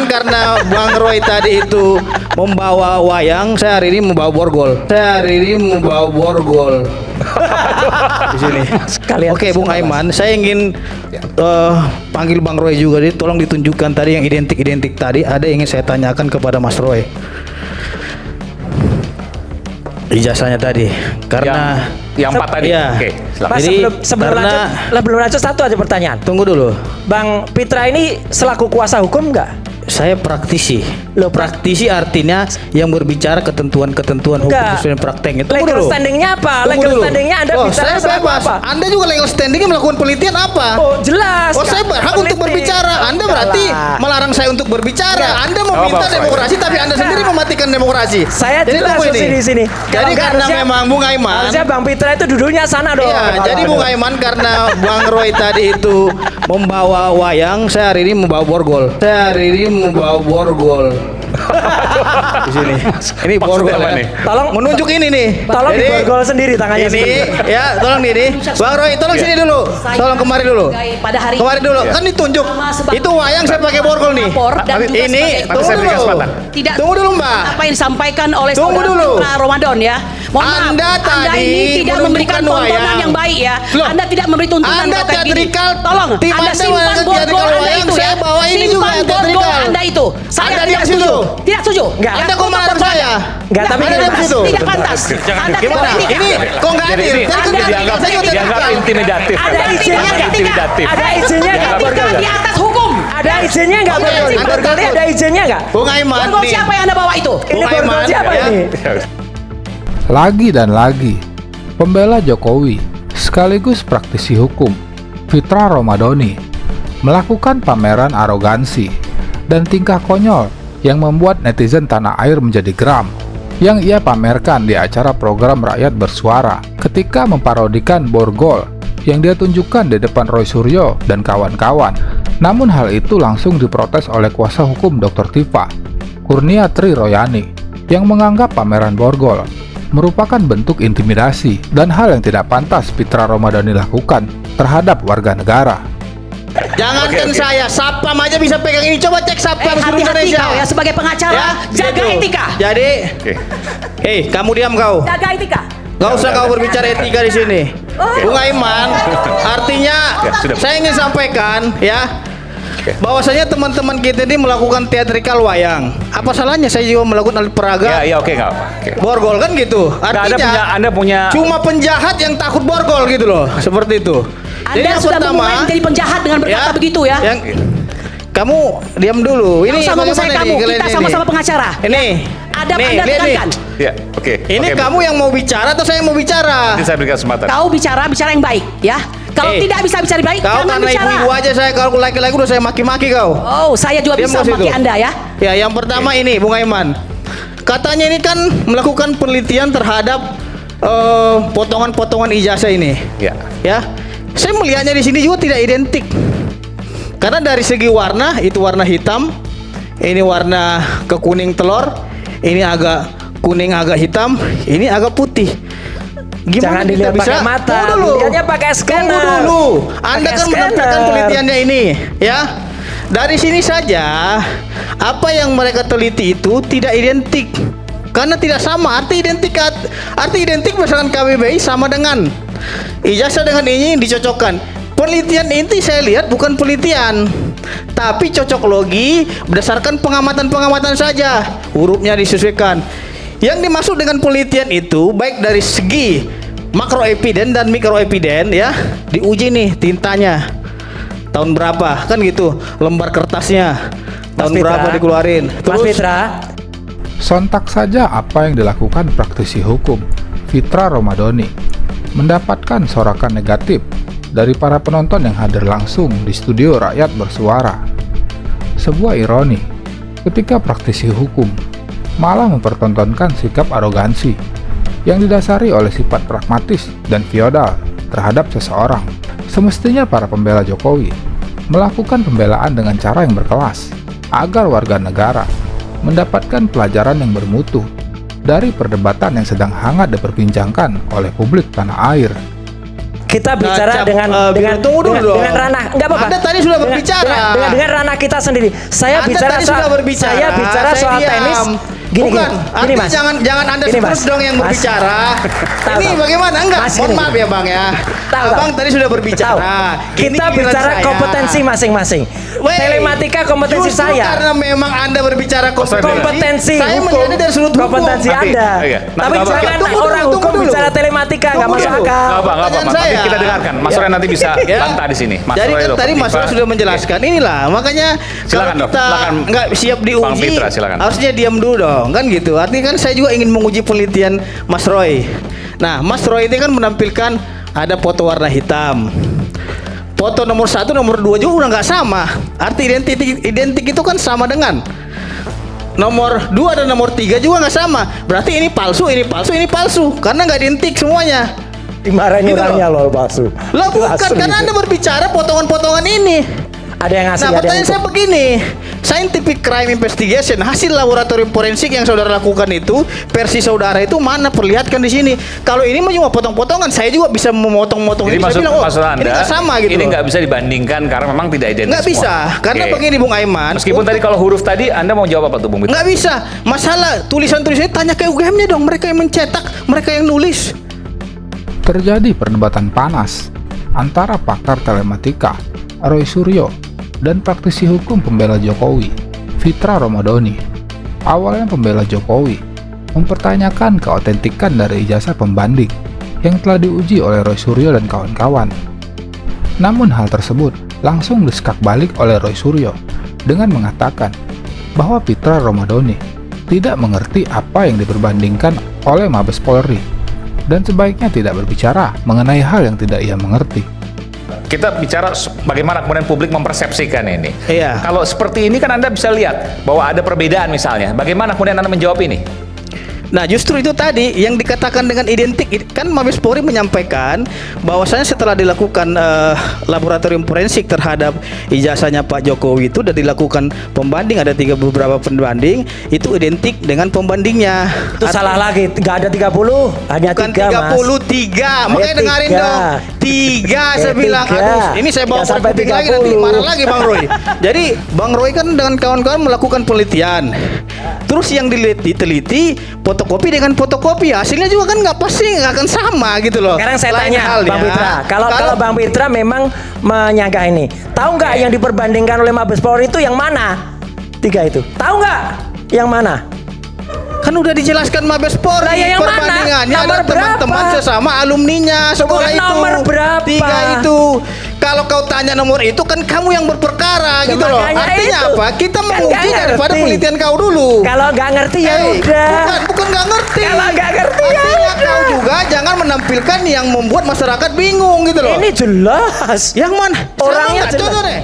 Karena Bang Roy tadi itu membawa wayang, saya hari ini membawa borgol. Di sini. Oke, Bung Aiman, saya ingin panggil Bang Roy juga. Tolong ditunjukkan tadi yang identik tadi. Ada yang ingin saya tanyakan kepada Mas Roy. Ijazahnya tadi, karena yang 4 tadi. Iya. Oke, silakan. Mas, Jadi, sebelum lanjut satu aja pertanyaan. Tunggu dulu. Bang Pitra ini selaku kuasa hukum nggak? Saya praktisi. Loh, praktisi artinya yang berbicara ketentuan-ketentuan hukum Enggak. sesuai prakteknya. Tunggu Legal dulu. standingnya apa? Tunggu Legal dulu. standingnya Anda Oh, bicara saya selaku bebas. apa? Anda juga legal standingnya melakukan penelitian apa? Oh, jelas. Oh, saya berhak untuk berbicara. Anda berarti melarang saya untuk berbicara. Anda meminta demokrasi, tapi Anda sendiri mematikan demokrasi. Saya Jadi jelas tunggu di sini. Jadi karena memang Bung Aiman. Harusnya Bang Pitra itu duduknya sana dong. Iya, jadi Bung Aiman karena Bang Roy tadi itu membawa wayang, saya hari ini membawa borgol. Di sini. Ini borgol apa ya. nih? Tolong Menunjuk ini nih. Tolong Jadi, diborgol sendiri tangannya ini sendiri. ya, tolong ini. Bang Roy, tolong sini dulu. Tolong kemari dulu. Pada hari Kemari dulu. Kan ditunjuk. Itu wayang saya pakai borgol nih. Dan juga Ini sebagai- tunggu saya berikan dulu. kesempatan. tidak Tunggu dulu, Mbak. apa yang disampaikan oleh Tunggu saudara dulu. Putra Ramadan ya. Mohon maaf, Anda tadi ini tidak memberikan menunjukkan tontonan wayang. yang baik ya. Loh, Anda tidak memberi tuntunan Anda kalau kayak gini. teatrikal. Tolong, Tim Anda Anda simpan wayang borgol teatrikal Anda wayang, itu saya ya. bawa ini juga Simpan borgol teatrikal. Anda itu. Saya Anda tidak diam setuju. situ. Tidak setuju. Enggak. Anda kok melarang saya? Enggak, tapi Anda gini, diam Mas. situ. Tidak pantas. Jangan Anda Gimana? tidak Ini kok nggak Jadi adil? ini Kan Anda dianggap saya juga dianggap teatrikal. intimidatif. Ada izinnya nggak? Intimidatif. Ada izinnya nggak borgol? di atas hukum. Ada izinnya nggak Oke, borgol? Anda Borgolnya takut. ada izinnya nggak? Bung Aiman Borgol nih. siapa yang Anda bawa itu? Ini Bung borgol Aiman, siapa ya. ini? Lagi dan lagi, pembela Jokowi sekaligus praktisi hukum Fitra Romadhoni melakukan pameran arogansi dan tingkah konyol yang membuat netizen tanah air menjadi geram yang ia pamerkan di acara program Rakyat Bersuara ketika memparodikan borgol yang dia tunjukkan di depan Roy Suryo dan kawan-kawan. Namun hal itu langsung diprotes oleh kuasa hukum Dr. Tifa, Kurnia Tri Royani, yang menganggap pameran borgol merupakan bentuk intimidasi dan hal yang tidak pantas Fitra Romadhoni lakukan terhadap warga negara. Jangankan Oke. saya, Sapam aja bisa pegang ini. Coba cek Sapam seluruh Hati-hati Indonesia. kau ya sebagai pengacara. Ya, Jaga gitu. etika. Jadi, Oke. hei, kamu diam kau. Jaga etika. Gak usah kau berbicara etika di sini. Bung Aiman, artinya Ya, sudah. saya ingin sampaikan ya, bahwasanya teman-teman kita ini melakukan teatrikal wayang. Apa salahnya saya juga melakukan alat peraga Ya, oke enggak apa. Oke. borgol kan gitu. Nggak, Artinya Anda punya cuma penjahat yang takut borgol gitu loh, seperti itu. Jadi Anda yang sudah pertama, memulai menjadi penjahat dengan berkata begitu ya. Yang kamu diam dulu. Ini Sama bagaimana saya nih kamu, kalian kita ini? sama-sama pengacara. Ini. Adab nih, Anda lihat nih. tekankan. Ya, oke. Ini Oke, kamu yang mau bicara atau saya yang mau bicara? Nanti saya berikan kesempatan. Kau bicara yang baik ya. Kalau Eh, tidak bisa bicara baik, Kau jangan karena bicara. ibu-ibu aja saya, kalau laki-laki udah saya maki-maki kau. Oh, saya juga Diam bisa kau maki situ. Anda ya. Ya, yang pertama ini Bung Aiman. Katanya ini kan melakukan penelitian terhadap potongan-potongan ijazah ini. Ya. Ya. Saya melihatnya di sini juga tidak identik. Karena dari segi warna, itu warna hitam, ini warna kekuning telur, ini agak kuning agak hitam, ini agak putih. Jangan kita dilihat pakai mata, Tunggu dulu. dilihatnya pakai scanner. Tunggu dulu. Anda Pakai kan menampilkan scanner. penelitiannya ini, ya. Dari sini saja, apa yang mereka teliti itu tidak identik. Karena tidak sama, arti identik berdasarkan KBBI sama dengan ijazah dengan ini dicocokkan. Penelitian ini saya lihat bukan penelitian, tapi cocok logi berdasarkan pengamatan-pengamatan saja. Hurufnya disesuaikan. Yang dimaksud dengan penelitian itu baik dari segi makroepiden dan mikroepiden ya, diuji nih tintanya. Tahun berapa? Kan gitu. Lembar kertasnya tahun Mas berapa Fitra. dikeluarin. Mas Fitra, Sontak saja apa yang dilakukan praktisi hukum Fitra Romadhoni mendapatkan sorakan negatif dari para penonton yang hadir langsung di studio Rakyat Bersuara. Sebuah ironi ketika praktisi hukum malah mempertontonkan sikap arogansi yang didasari oleh sifat pragmatis dan feodal terhadap seseorang. Semestinya para pembela Jokowi melakukan pembelaan dengan cara yang berkelas agar warga negara mendapatkan pelajaran yang bermutu dari perdebatan yang sedang hangat diperbincangkan oleh publik tanah air. kita bicara Nah, dengan tunggu dulu dong. dengan ranah enggak apa-apa. Anda tadi sudah berbicara. Dengan ranah kita sendiri. Saya Anda bicara tadi soal sudah berbicara. saya bicara Saya soal diam. tenis. Gini, Bukan, gini artinya Mas. jangan Anda Gini, terus Mas. dong yang Mas. berbicara. Tahu, Ini tahu. bagaimana? Enggak, Mas, mohon gini. maaf ya Bang ya. Tahu, Abang tahu. tadi sudah berbicara. Tahu. Ini Kita giliran bicara saya. kompetensi masing-masing. Wey, Telematika kompetensi justru saya. karena memang Anda berbicara Kompetensi saya hukum, melihatnya dari sudut hukum. kompetensi Nanti, Anda. iya. Tapi Nanti, jangan tunggu orang dulu, hukum tunggu dulu. bicara telematika nggak Tunggu masuk dulu. akal. Nggak apa, Pertanyaan Mas. Nanti saya. kita dengarkan. Mas Roy nanti bisa Ya. bantah di sini. Mas Jadi Roy kan loh, tadi Mas Viva. Roy sudah menjelaskan inilah makanya Silakan, kalau dong. kita Silakan. nggak siap Bang diuji Fitra, silakan. harusnya diam dulu dong kan gitu. Artinya kan saya juga ingin menguji penelitian Mas Roy. Nah Mas Roy ini kan menampilkan ada foto warna hitam. Foto nomor 1, nomor 2 juga udah nggak sama. Arti identik itu kan sama dengan nomor 2 dan nomor 3 juga nggak sama. Berarti ini palsu, ini palsu, ini palsu. Karena nggak identik semuanya. Dimarahin Gitu orangnya loh palsu. Lah Itu bukan, asli. karena Anda berbicara potongan-potongan ini. Ada yang ngasih, Nah ada yang pertanyaan saya begini, Scientific Crime Investigation, hasil laboratorium forensik yang saudara lakukan itu, versi saudara itu mana? Perlihatkan di sini. Kalau ini mah cuma potong-potongan, saya juga bisa memotong-motong Jadi ini. Saya maksud, bilang, maksud Anda ini nggak sama gitu. ini loh. nggak bisa dibandingkan karena memang tidak identik Nggak semua. bisa, karena Oke. begini Bung Aiman. Meskipun tadi kalau huruf tadi Anda mau jawab apa tuh Bung Fitra? Nggak bisa, masalah tulisan-tulisannya tanya ke UGM-nya dong, mereka yang mencetak, mereka yang nulis. Terjadi perdebatan panas antara pakar telematika Roy Suryo dan praktisi hukum pembela Jokowi Fitra Ramadhani. Awalnya pembela Jokowi mempertanyakan keautentikan dari ijazah pembanding yang telah diuji oleh Roy Suryo dan kawan-kawan. Namun hal tersebut langsung disekak balik oleh Roy Suryo dengan mengatakan bahwa Fitra Ramadhani tidak mengerti apa yang diperbandingkan oleh Mabes Polri dan sebaiknya tidak berbicara mengenai hal yang tidak ia mengerti. Kita bicara bagaimana kemudian publik mempersepsikan ini. Iya. Kalau seperti ini kan Anda bisa lihat bahwa ada perbedaan misalnya. Bagaimana kemudian Anda menjawab ini? Nah justru itu tadi yang dikatakan dengan identik kan Mabes Polri menyampaikan bahwasanya setelah dilakukan laboratorium forensik terhadap ijazahnya Pak Jokowi itu dan dilakukan pembanding, ada beberapa pembanding itu identik dengan pembandingnya. Itu salah lagi, nggak ada 30, hanya Bukan 3 Mas. 33, makanya Ayat dengerin 3. dong. 3 saya bilang, 3. aduh, ini saya bawa Nggak sampai kuping lagi 30. nanti marah lagi Bang Roy. Jadi Bang Roy kan dengan kawan-kawan melakukan penelitian. Terus yang diteliti fotokopi dengan fotokopi, hasilnya juga kan nggak pasti nggak akan sama gitu loh. Sekarang saya Lain tanya halnya. Bang Fitra, kalau Bang Fitra memang menyanggah ini, tahu nggak yang diperbandingkan oleh Mabes Polri itu yang mana? 3 itu, tahu nggak yang mana? Kan udah dijelaskan Mabes Polri Lah, ya yang mana? perbandingannya Nomor ada teman-teman berapa? sesama alumninya sekolah Bukan itu. nomor berapa? 3 itu. Kalau kau tanya nomor itu kan kamu yang berperkara Ya, gitu loh. makanya Artinya itu. apa? Kita Kan menguji nggak daripada ngerti. penelitian kau dulu. Kalau nggak ngerti ya Hei, udah. bukan nggak ngerti. Kalau nggak ngerti ya Artinya udah. kau juga jangan menampilkan yang membuat masyarakat bingung gitu loh. Ini jelas. Yang mana? Orangnya Sama nggak? jelas. Contoh deh.